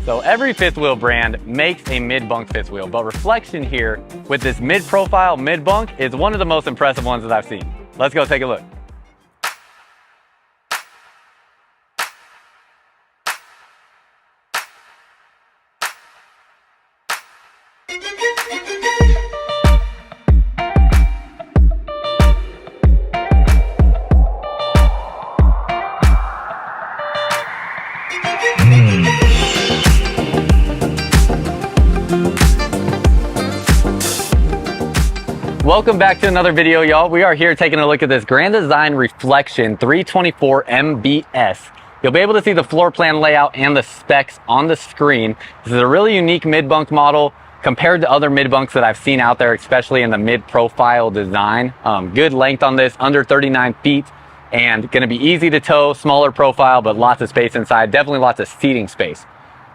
So every fifth wheel brand makes a mid-bunk fifth wheel, but Reflection here with this mid-profile mid-bunk is one of the most impressive ones that I've seen. Let's go take a look. Welcome back to another video, y'all. We are here taking a look at this Grand Design Reflection 324 MBS. You'll be able to see the floor plan layout and the specs on the screen. This is a really unique mid-bunk model compared to other mid-bunks that I've seen out there, especially in the mid-profile design. Good length on this, under 39 feet, and gonna be easy to tow, smaller profile, but lots of space inside, definitely lots of seating space.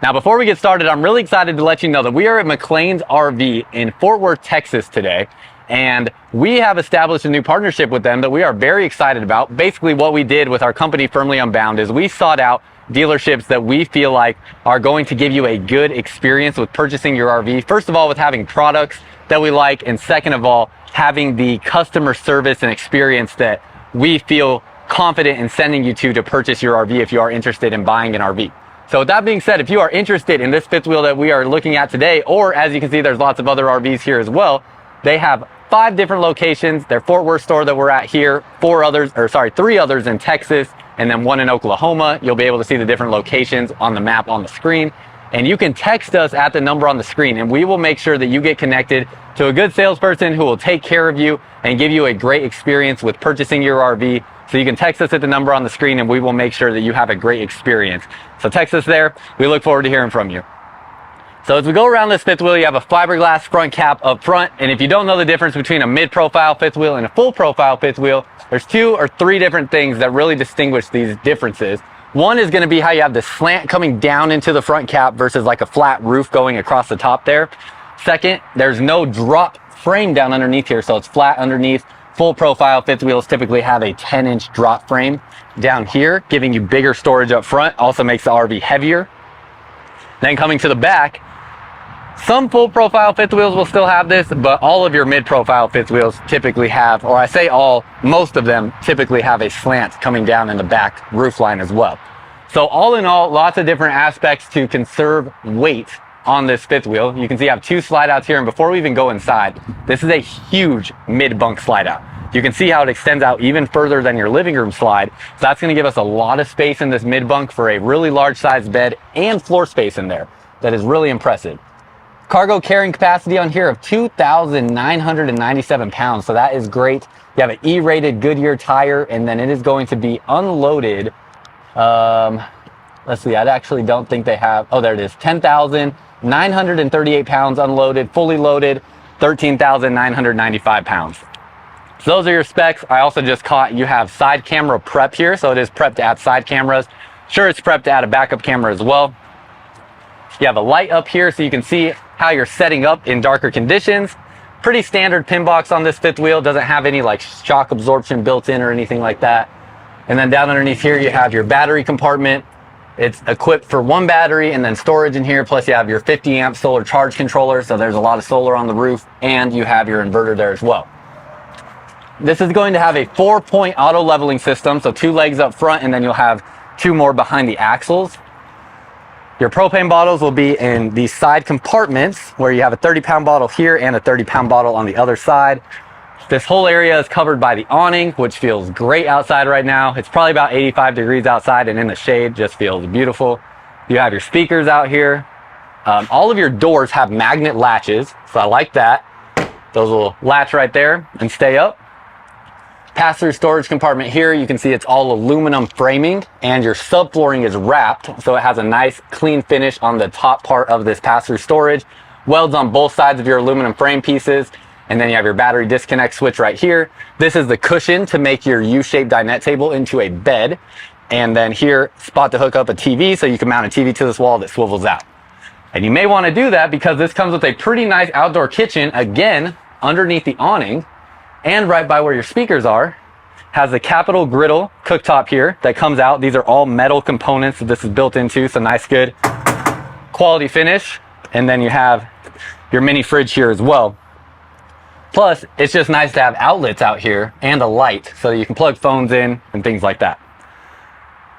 Now, before we get started, I'm really excited to let you know that we are at McLean's RV in Fort Worth, Texas today. And we have established a new partnership with them that we are very excited about. Basically, what we did with our company, Firmly Unbound, is we sought out dealerships that we feel like are going to give you a good experience with purchasing your RV. First of all, with having products that we like, and second of all, having the customer service and experience that we feel confident in sending you to purchase your RV if you are interested in buying an RV. So with that being said, if you are interested in this fifth wheel that we are looking at today, or as you can see, there's lots of other RVs here as well, they have 5 different locations. Their Fort Worth store that we're at here, 3 others in Texas, and then 1 in Oklahoma. You'll be able to see the different locations on the map on the screen. And you can text us at the number on the screen, and we will make sure that you get connected to a good salesperson who will take care of you and give you a great experience with purchasing your RV. So you can text us at the number on the screen, and we will make sure that you have a great experience. So text us there. We look forward to hearing from you. So as we go around this fifth wheel, you have a fiberglass front cap up front. And if you don't know the difference between a mid-profile fifth wheel and a full-profile fifth wheel, there's 2 or 3 different things that really distinguish these differences. One is going to be how you have the slant coming down into the front cap versus like a flat roof going across the top there. Second, there's no drop frame down underneath here, so it's flat underneath. Full-profile fifth wheels typically have a 10-inch drop frame down here, giving you bigger storage up front. Also makes the RV heavier. Then coming to the back, some full profile fifth wheels will still have this, but all of your mid profile fifth wheels typically have, or I say all, most of them typically have a slant coming down in the back roof line as well. So all in all, lots of different aspects to conserve weight on this fifth wheel. You can see I have 2 slide outs here, and before we even go inside, this is a huge mid bunk slide out. You can see how it extends out even further than your living room slide. So that's going to give us a lot of space in this mid bunk for a really large size bed and floor space in there. That is really impressive. Cargo carrying capacity on here of 2,997 pounds. So that is great. You have an E-rated Goodyear tire, and then it is going to be unloaded. Let's see, I actually don't think they have, oh, there it is. 10,938 pounds unloaded, fully loaded, 13,995 pounds. So those are your specs. I also just caught you have side camera prep here. So it is prepped to add side cameras. Sure, it's prepped to add a backup camera as well. You have a light up here so you can see how you're setting up in darker conditions. Pretty standard pin box on this fifth wheel. Doesn't have any like shock absorption built in or anything like that. And then down underneath here, you have your battery compartment. It's equipped for 1 battery and then storage in here. Plus you have your 50 amp solar charge controller. So there's a lot of solar on the roof, and you have your inverter there as well. This is going to have a 4-point auto leveling system. So 2 legs up front, and then you'll have 2 more behind the axles. Your propane bottles will be in these side compartments where you have a 30-pound bottle here and a 30-pound bottle on the other side. This whole area is covered by the awning, which feels great outside right now. It's probably about 85 degrees outside, and in the shade just feels beautiful. You have your speakers out here. All of your doors have magnet latches, so I like that. Those will latch right there and stay up. Pass-through storage compartment here, you can see it's all aluminum framing, and your subflooring is wrapped, so it has a nice clean finish on the top part of this pass-through storage. Welds on both sides of your aluminum frame pieces, and then you have your battery disconnect switch right here. This is the cushion to make your U-shaped dinette table into a bed, and then here, spot to hook up a TV, so you can mount a TV to this wall that swivels out. And you may want to do that because this comes with a pretty nice outdoor kitchen, again, underneath the awning. And right by where your speakers are, has a capital griddle cooktop here that comes out. These are all metal components that this is built into, so nice, good quality finish. And then you have your mini fridge here as well. Plus, it's just nice to have outlets out here and a light so that you can plug phones in and things like that.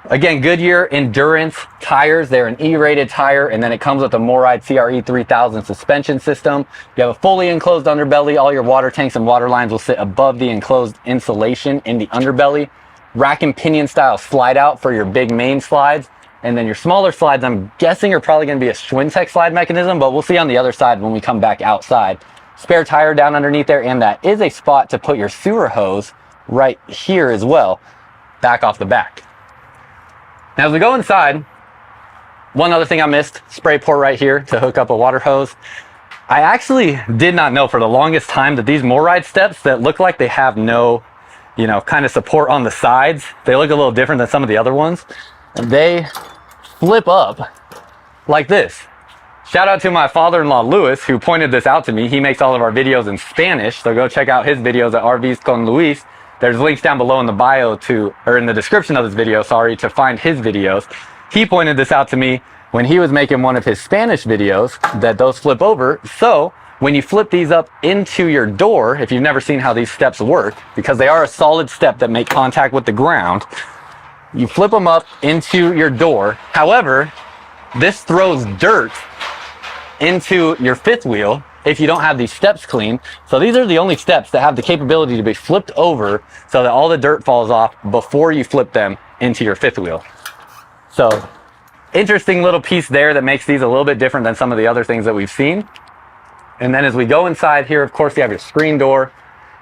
Again, Goodyear Endurance tires. They're an E-rated tire, and then it comes with a MORryde CRE 3000 suspension system. You have a fully enclosed underbelly. All your water tanks and water lines will sit above the enclosed insulation in the underbelly. Rack and pinion style slide out for your big main slides. And then your smaller slides, I'm guessing, are probably going to be a Schwintek slide mechanism, but we'll see on the other side when we come back outside. Spare tire down underneath there, and that is a spot to put your sewer hose right here as well, back off the back. Now as we go inside, one other thing I missed, spray port right here to hook up a water hose. I actually did not know for the longest time that these MORryde steps that look like they have no, kind of support on the sides, they look a little different than some of the other ones. And they flip up like this. Shout out to my father-in-law, Luis, who pointed this out to me. He makes all of our videos in Spanish, so go check out his videos at RVs con Luis. There's links down below in the bio or in the description of this video, sorry, to find his videos. He pointed this out to me when he was making one of his Spanish videos, that those flip over. So when you flip these up into your door, if you've never seen how these steps work, because they are a solid step that make contact with the ground, you flip them up into your door. However, this throws dirt into your fifth wheel if you don't have these steps clean. So these are the only steps that have the capability to be flipped over so that all the dirt falls off before you flip them into your fifth wheel. So interesting little piece there that makes these a little bit different than some of the other things that we've seen. And then as we go inside here, of course, you have your screen door.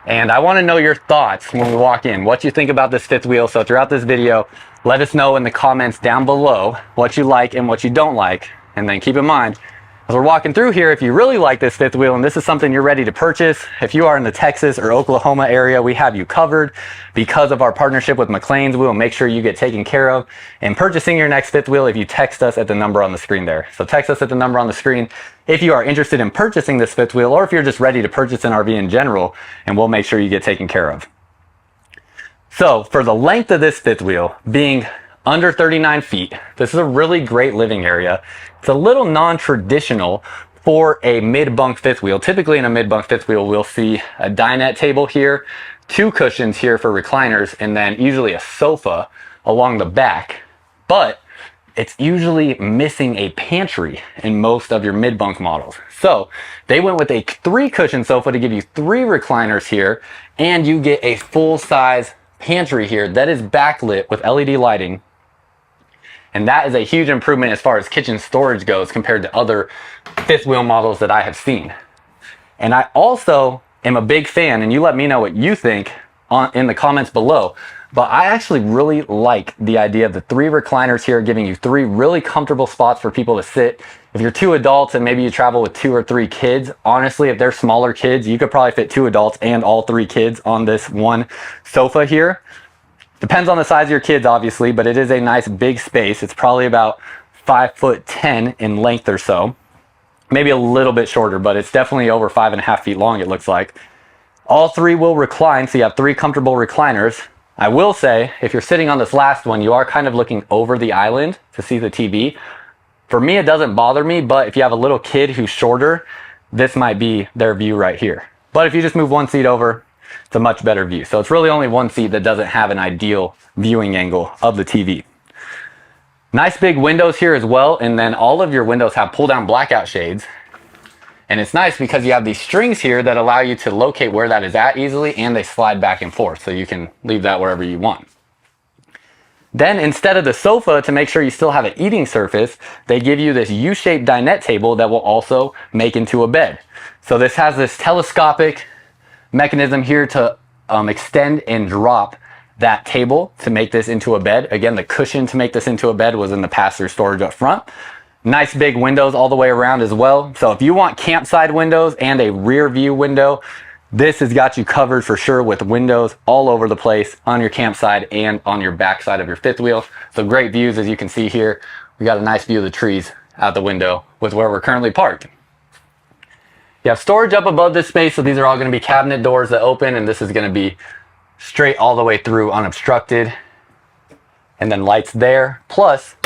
And I want to know your thoughts when we walk in, what you think about this fifth wheel. So throughout this video, let us know in the comments down below what you like and what you don't like. And then keep in mind, as we're walking through here, if you really like this fifth wheel and this is something you're ready to purchase, if you are in the Texas or Oklahoma area, we have you covered. Because of our partnership with McLean's, we will make sure you get taken care of in purchasing your next fifth wheel if you text us at the number on the screen there. So text us at the number on the screen if you are interested in purchasing this fifth wheel, or if you're just ready to purchase an RV in general, and we'll make sure you get taken care of. So for the length of this fifth wheel being under 39 feet, this is a really great living area. It's a little non-traditional for a mid-bunk fifth wheel. Typically in a mid-bunk fifth wheel, we'll see a dinette table here, 2 cushions here for recliners, and then usually a sofa along the back. But it's usually missing a pantry in most of your mid-bunk models. So they went with a 3-cushion sofa to give you 3 recliners here, and you get a full-size pantry here that is backlit with LED lighting. And that is a huge improvement as far as kitchen storage goes compared to other fifth wheel models that I have seen. And I also am a big fan, and you let me know what you think in the comments below, but I actually really like the idea of the 3 recliners here, giving you 3 really comfortable spots for people to sit. If you're 2 adults and maybe you travel with 2 or 3 kids, honestly, if they're smaller kids, you could probably fit 2 adults and all 3 kids on this one sofa here. Depends on the size of your kids, obviously, but it is a nice big space. It's probably about 5'10" in length or so. Maybe a little bit shorter, but it's definitely over 5.5 feet long, it looks like. All 3 will recline, so you have 3 comfortable recliners. I will say, if you're sitting on this last one, you are kind of looking over the island to see the TV. For me, it doesn't bother me, but if you have a little kid who's shorter, this might be their view right here. But if you just move 1 seat over, it's a much better view. So it's really only 1 seat that doesn't have an ideal viewing angle of the TV. Nice big windows here as well, and then all of your windows have pull down blackout shades. And it's nice because you have these strings here that allow you to locate where that is at easily, and they slide back and forth, so you can leave that wherever you want. Then instead of the sofa, to make sure you still have an eating surface, they give you this U-shaped dinette table that will also make into a bed. So this has this telescopic mechanism here to extend and drop that table to make this into a bed. Again, the cushion to make this into a bed was in the pass-through storage up front. Nice big windows all the way around as well. So if you want campside windows and a rear view window, this has got you covered for sure, with windows all over the place on your campsite and on your backside of your fifth wheel. So great views, as you can see here. We got a nice view of the trees out the window with where we're currently parked. You have storage up above this space, so these are all going to be cabinet doors that open, and this is going to be straight all the way through unobstructed. And then lights there, plus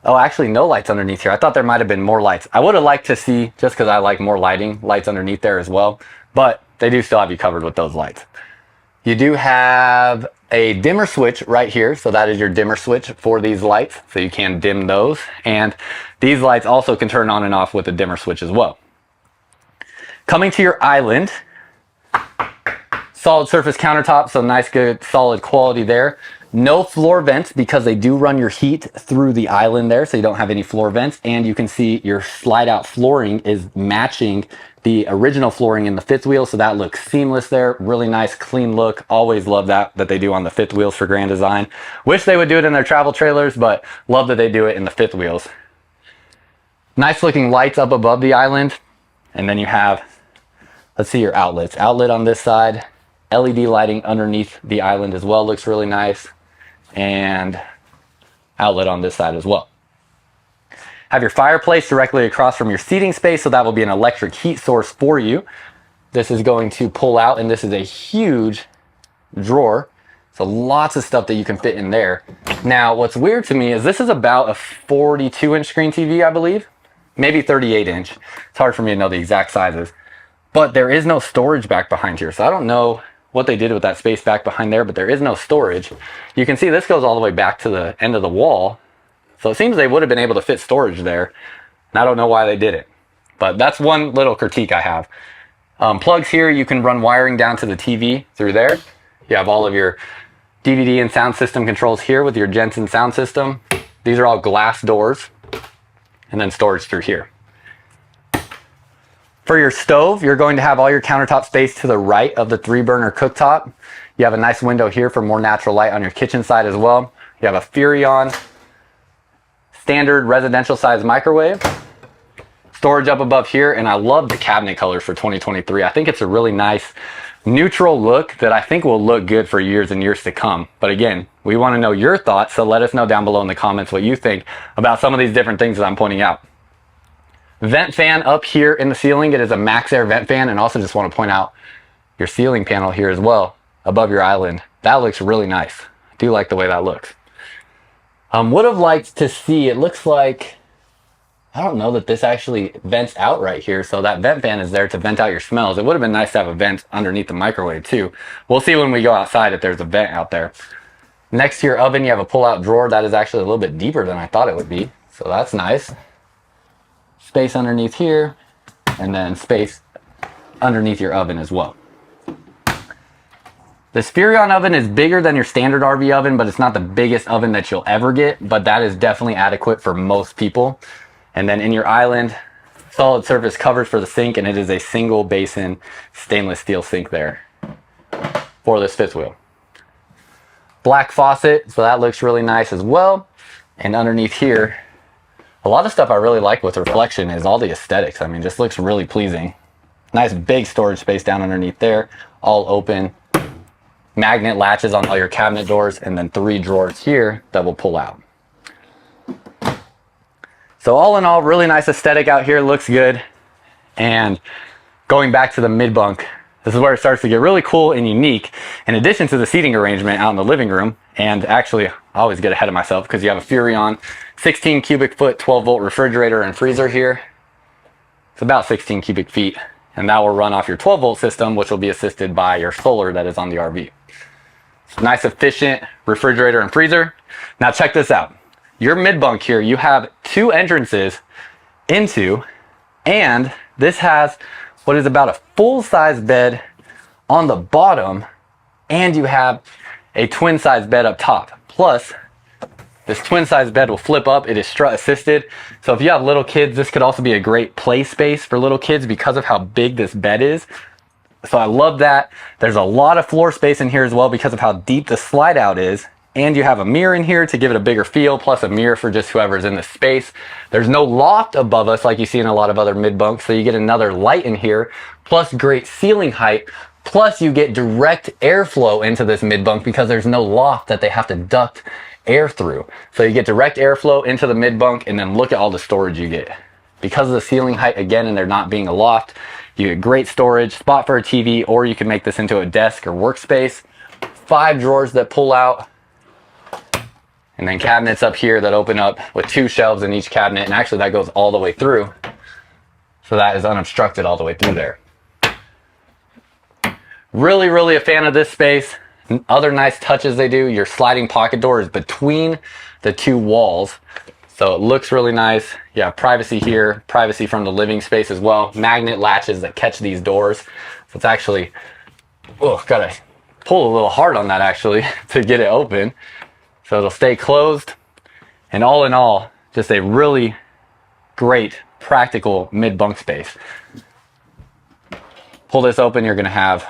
Oh, actually no lights underneath here. I thought there might have been more lights. I would have liked to see, just because I like more lighting, lights underneath there as well. But they do still have you covered with those lights. You do have a dimmer switch right here. So that is your dimmer switch for these lights. So you can dim those. And these lights also can turn on and off with a dimmer switch as well. Coming to your island, solid surface countertop. So nice, good, solid quality there. No floor vents because they do run your heat through the island there, so you don't have any floor vents. And you can see your slide out flooring is matching the original flooring in the fifth wheel, so that looks seamless there. Really nice, clean look. Always love that they do on the fifth wheels for Grand Design. Wish they would do it in their travel trailers, but love that they do it in the fifth wheels. Nice looking lights up above the island. And then you have, let's see your outlets. Outlet on this side, LED lighting underneath the island as well, looks really nice. And outlet on this side as well. Have your fireplace directly across from your seating space, so that will be an electric heat source for you. This is going to pull out, and this is a huge drawer. So lots of stuff that you can fit in there. Now, what's weird to me is this is about a 42-inch screen TV, I believe. Maybe 38-inch. It's hard for me to know the exact sizes. But there is no storage back behind here, so I don't know what they did with that space back behind there, but there is no storage. You can see this goes all the way back to the end of the wall. So it seems they would have been able to fit storage there. And I don't know why they did it, but that's one little critique I have. Plugs here, you can run wiring down to the TV through there. You have all of your DVD and sound system controls here with your Jensen sound system. These are all glass doors, and then storage through here. For your stove, you're going to have all your countertop space to the right of the 3-burner cooktop. You have a nice window here for more natural light on your kitchen side as well. You have a Furrion standard residential size microwave. Storage up above here, and I love the cabinet colors for 2023. I think it's a really nice neutral look that I think will look good for years and years to come. But again, we want to know your thoughts, so let us know down below in the comments what you think about some of these different things that I'm pointing out. Vent fan up here in the ceiling. It is a max air vent fan, and also just want to point out your ceiling panel here as well above your island. That looks really nice. I do like the way that looks. Would have liked to see, it looks like, I don't know that this actually vents out right here. So that vent fan is there to vent out your smells. It would have been nice to have a vent underneath the microwave too. We'll see when we go outside if there's a vent out there. Next to your oven, you have a pull-out drawer that is actually a little bit deeper than I thought it would be. So that's nice. Space underneath here, and then space underneath your oven as well. This Furrion oven is bigger than your standard RV oven, but it's not the biggest oven that you'll ever get, but that is definitely adequate for most people. And then in your island, solid surface covers for the sink, and it is a single basin stainless steel sink there for this fifth wheel. Black faucet, so that looks really nice as well. And underneath here, a lot of stuff I really like with reflection is all the aesthetics. I mean, just looks really pleasing. Nice big storage space down underneath there, all open. Magnet latches on all your cabinet doors, and then 3 drawers here that will pull out. So all in all, really nice aesthetic out here, looks good. And going back to the mid bunk, this is where it starts to get really cool and unique. In addition to the seating arrangement out in the living room, and actually I always get ahead of myself because you have a Furrion 16 cubic foot 12 volt refrigerator and freezer here. It's about 16 cubic feet, and that will run off your 12 volt system, which will be assisted by your solar that is on the RV. So nice efficient refrigerator and freezer. Now check this out. Your mid bunk here, you have 2 entrances into, and this has what is about a full size bed on the bottom, and you have a twin size bed up top. Plus, this twin size bed will flip up. It is strut assisted. So if you have little kids, this could also be a great play space for little kids because of how big this bed is. So I love that. There's a lot of floor space in here as well because of how deep the slide out is. And you have a mirror in here to give it a bigger feel, plus a mirror for just whoever's in the space. There's no loft above us like you see in a lot of other mid bunks, so you get another light in here, plus great ceiling height, plus you get direct airflow into this mid bunk because there's no loft that they have to duct air through. So you get direct airflow into the mid bunk, and then look at all the storage you get. Because of the ceiling height, again, and there not being a loft, you get great storage, spot for a TV, or you can make this into a desk or workspace. 5 drawers that pull out. And then cabinets up here that open up with 2 shelves in each cabinet. And actually that goes all the way through. So that is unobstructed all the way through there. Really, really a fan of this space. Other nice touches they do, your sliding pocket door is between the 2 walls. So it looks really nice. You have privacy here, privacy from the living space as well. Magnet latches that catch these doors. So it's actually, oh, gotta pull a little hard on that actually to get it open. So it'll stay closed. And all in all, just a really great, practical mid-bunk space. Pull this open, you're gonna have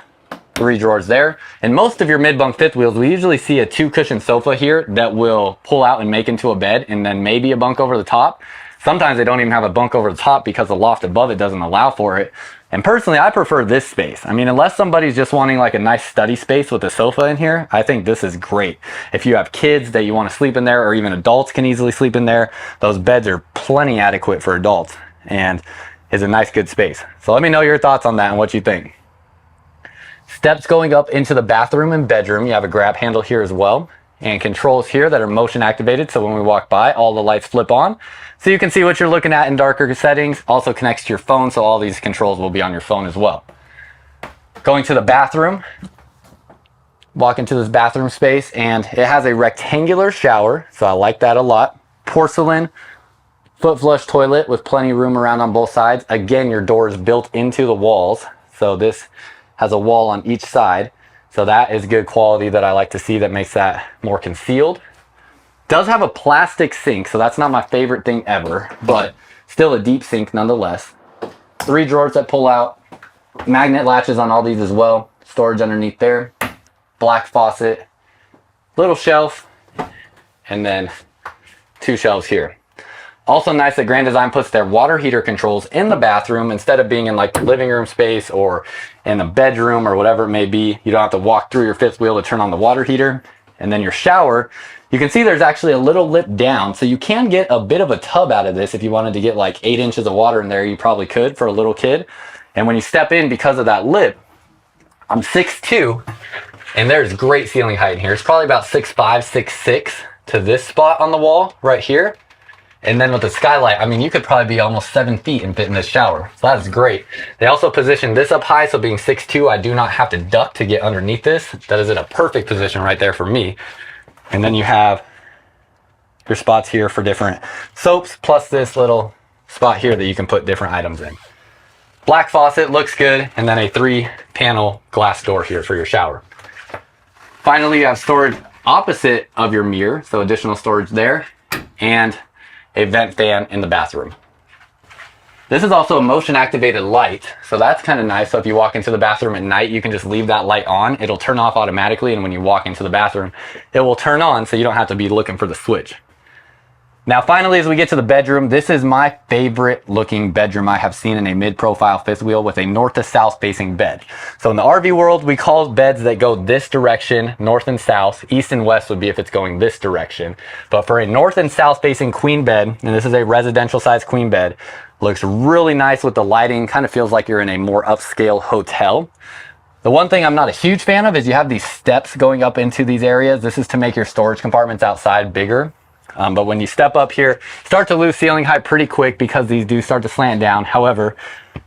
3 drawers there. And most of your mid-bunk fifth wheels, we usually see a 2-cushion sofa here that will pull out and make into a bed, and then maybe a bunk over the top. Sometimes they don't even have a bunk over the top because the loft above it doesn't allow for it. And personally, I prefer this space. I mean, unless somebody's just wanting like a nice study space with a sofa in here, I think this is great. If you have kids that you want to sleep in there, or even adults can easily sleep in there, those beds are plenty adequate for adults and is a nice, good space. So let me know your thoughts on that and what you think. Steps going up into the bathroom and bedroom. You have a grab handle here as well, and controls here that are motion activated, so when we walk by, all the lights flip on so you can see what you're looking at in darker settings. Also connects to your phone, so all these controls will be on your phone as well. Going to the bathroom, walk into this bathroom space, and it has a rectangular shower, so I like that a lot. Porcelain foot flush toilet with plenty of room around on both sides. Again, your door is built into the walls, so this has a wall on each side. So that is good quality that I like to see, that makes that more concealed. Does have a plastic sink, so that's not my favorite thing ever, but still a deep sink nonetheless. 3 drawers that pull out, magnet latches on all these as well, storage underneath there, black faucet, little shelf, and then 2 shelves here. Also nice that Grand Design puts their water heater controls in the bathroom instead of being in like the living room space or in the bedroom or whatever it may be. You don't have to walk through your fifth wheel to turn on the water heater. And then your shower, you can see there's actually a little lip down, so you can get a bit of a tub out of this. If you wanted to get like 8 inches of water in there, you probably could for a little kid. And when you step in, because of that lip, I'm 6'2", and there's great ceiling height in here. It's probably about 6'5", 6'6" to this spot on the wall right here. And then with the skylight, I mean, you could probably be almost 7 feet and fit in this shower. So that is great. They also positioned this up high, so being 6'2", I do not have to duck to get underneath this. That is in a perfect position right there for me. And then you have your spots here for different soaps, plus this little spot here that you can put different items in. Black faucet looks good, and then a 3-panel glass door here for your shower. Finally, you have storage opposite of your mirror, so additional storage there, and a vent fan in the bathroom. This is also a motion activated light, so that's kind of nice. So if you walk into the bathroom at night, you can just leave that light on. It'll turn off automatically, and when you walk into the bathroom, it will turn on, so you don't have to be looking for the switch. Now finally, as we get to the bedroom, this is my favorite looking bedroom I have seen in a mid-profile fifth wheel with a north to south facing bed. So in the RV world, we call beds that go this direction, north and south. East and west would be if it's going this direction. But for a north and south facing queen bed, and this is a residential size queen bed, looks really nice with the lighting, kind of feels like you're in a more upscale hotel. The one thing I'm not a huge fan of is you have these steps going up into these areas. This is to make your storage compartments outside bigger. But when you step up here, start to lose ceiling height pretty quick because these do start to slant down. However,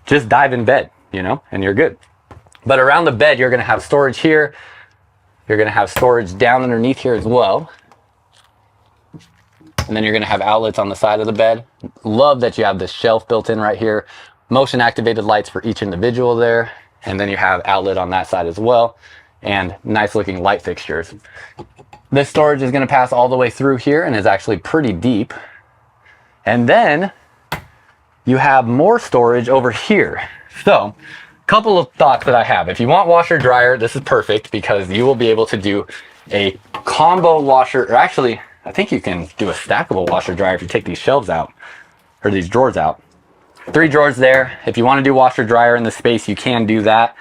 just dive in bed, you know, and you're good. But around the bed, you're going to have storage here. You're going to have storage down underneath here as well. And then you're going to have outlets on the side of the bed. Love that you have this shelf built in right here. Motion activated lights for each individual there. And then you have outlet on that side as well. And nice looking light fixtures. This storage is going to pass all the way through here and is actually pretty deep. And then you have more storage over here. So, a couple of thoughts that I have. If you want washer dryer, this is perfect because you will be able to do a combo washer, or actually, I think you can do a stackable washer dryer if you take these shelves out, or these drawers out. 3 drawers there. If you want to do washer dryer in the space, you can do that.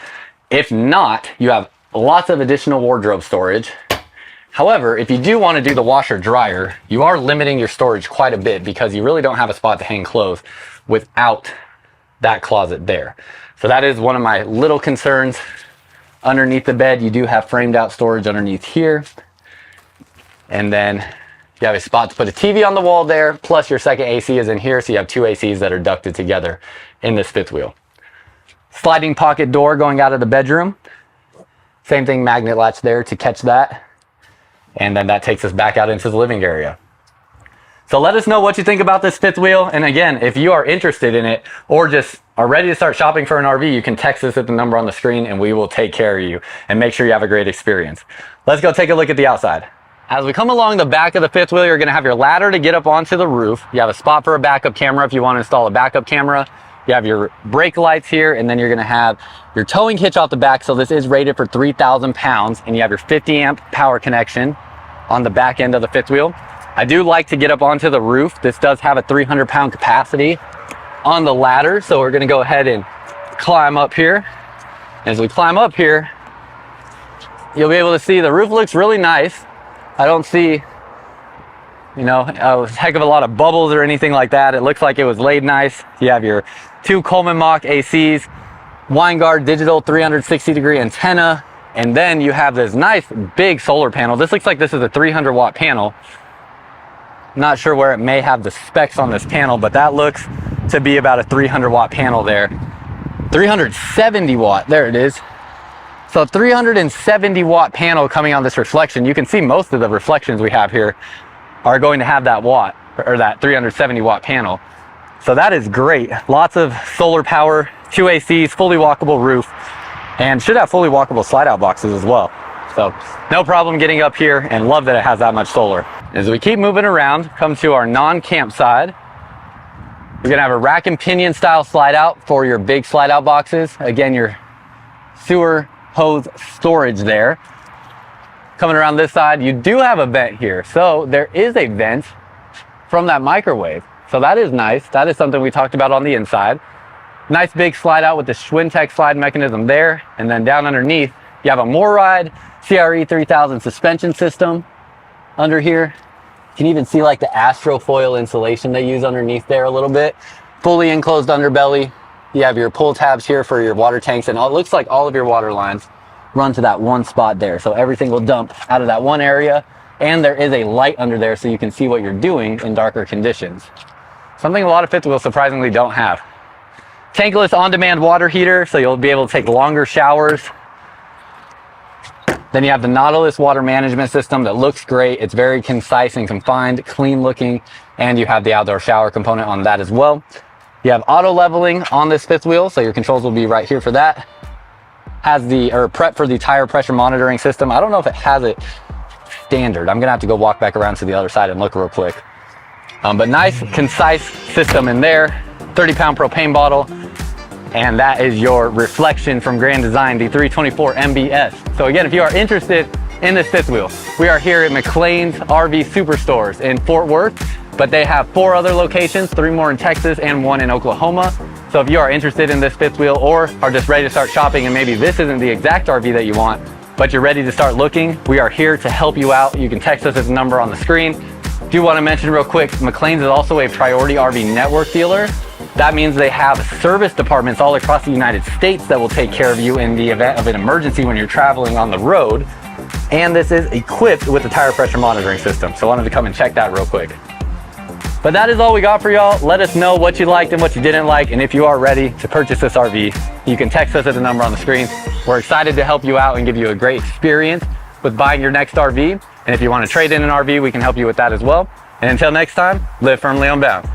If not, you have lots of additional wardrobe storage. However, if you do want to do the washer dryer, you are limiting your storage quite a bit because you really don't have a spot to hang clothes without that closet there. So that is one of my little concerns. Underneath the bed, you do have framed out storage underneath here. And then You have a spot to put a TV on the wall there, plus your second AC is in here, so you have two ACs that are ducted together in this fifth wheel. Sliding pocket door going out of the bedroom. Same thing, magnet latch there to catch that. And then that takes us back out into the living area. So let us know what you think about this fifth wheel. And again, if you are interested in it or just are ready to start shopping for an RV, you can text us at the number on the screen and we will take care of you and make sure you have a great experience. Let's go take a look at the outside. As we come along the back of the fifth wheel, you're gonna have your ladder to get up onto the roof. You have a spot for a backup camera if you want to install a backup camera. You have your brake lights here, and then you're gonna have your towing hitch off the back. So this is rated for 3,000 pounds, and you have your 50 amp power connection on the back end of the fifth wheel. I do like to get up onto the roof. This does have a 300 pound capacity on the ladder. So we're gonna go ahead and climb up here. As we climb up here, you'll be able to see the roof looks really nice. I don't see, you know, a heck of a lot of bubbles or anything like that. It looks like it was laid nice. You have your two Coleman Mach ACs, Winegard digital 360-degree antenna, and then you have this nice big solar panel. This looks like this is a 300 watt panel. Not sure where it may have the specs on this panel, but that looks to be about a 300 watt panel there. 370 watt, there it is. So 370 watt panel coming on this reflection. You can see most of the reflections we have here are going to have that watt, or that 370 watt panel. So that is great. Lots of solar power, two ACs, fully walkable roof, and should have fully walkable slide out boxes as well. So no problem getting up here, and love that it has that much solar. As we keep moving around, come to our non-camp side. You're gonna have a rack and pinion style slide out for your big slide out boxes. Again, your sewer hose storage there. Coming around this side, you do have a vent here. So there is a vent from that microwave. So that is nice. That is something we talked about on the inside. Nice big slide out with the Schwintek slide mechanism there. And then down underneath, you have a MORryde CRE 3000 suspension system under here. You can even see like the Astrofoil insulation they use underneath there a little bit. Fully enclosed underbelly. You have your pull tabs here for your water tanks, and it looks like all of your water lines run to that one spot there. So everything will dump out of that one area, and there is a light under there so you can see what you're doing in darker conditions. Something a lot of fifth wheels surprisingly don't have. Tankless on-demand water heater, so you'll be able to take longer showers. Then you have the Nautilus water management system that looks great. It's very concise and confined, clean looking, and you have the outdoor shower component on that as well. You have auto leveling on this fifth wheel, so your controls will be right here for that. Has the prep for the tire pressure monitoring system. I don't know if it has it standard. I'm gonna have to go walk back around to the other side and look real quick. But nice, concise system in there. 30 pound propane bottle. And that is your reflection from Grand Design, the 324 MBS. So again, if you are interested in this fifth wheel, we are here at McLean's RV Superstores in Fort Worth, but they have 4 other locations, 3 more in Texas and 1 in Oklahoma. So if you are interested in this fifth wheel or are just ready to start shopping and maybe this isn't the exact RV that you want, but you're ready to start looking, we are here to help you out. You can text us at the number on the screen. Do want to mention real quick, McLean's is also a Priority RV Network dealer. That means they have service departments all across the United States that will take care of you in the event of an emergency when you're traveling on the road. And this is equipped with the tire pressure monitoring system. So I wanted to come and check that real quick. But that is all we got for y'all. Let us know what you liked and what you didn't like. And if you are ready to purchase this RV, you can text us at the number on the screen. We're excited to help you out and give you a great experience with buying your next RV. And if you want to trade in an RV, we can help you with that as well. And until next time, live firmly on bound.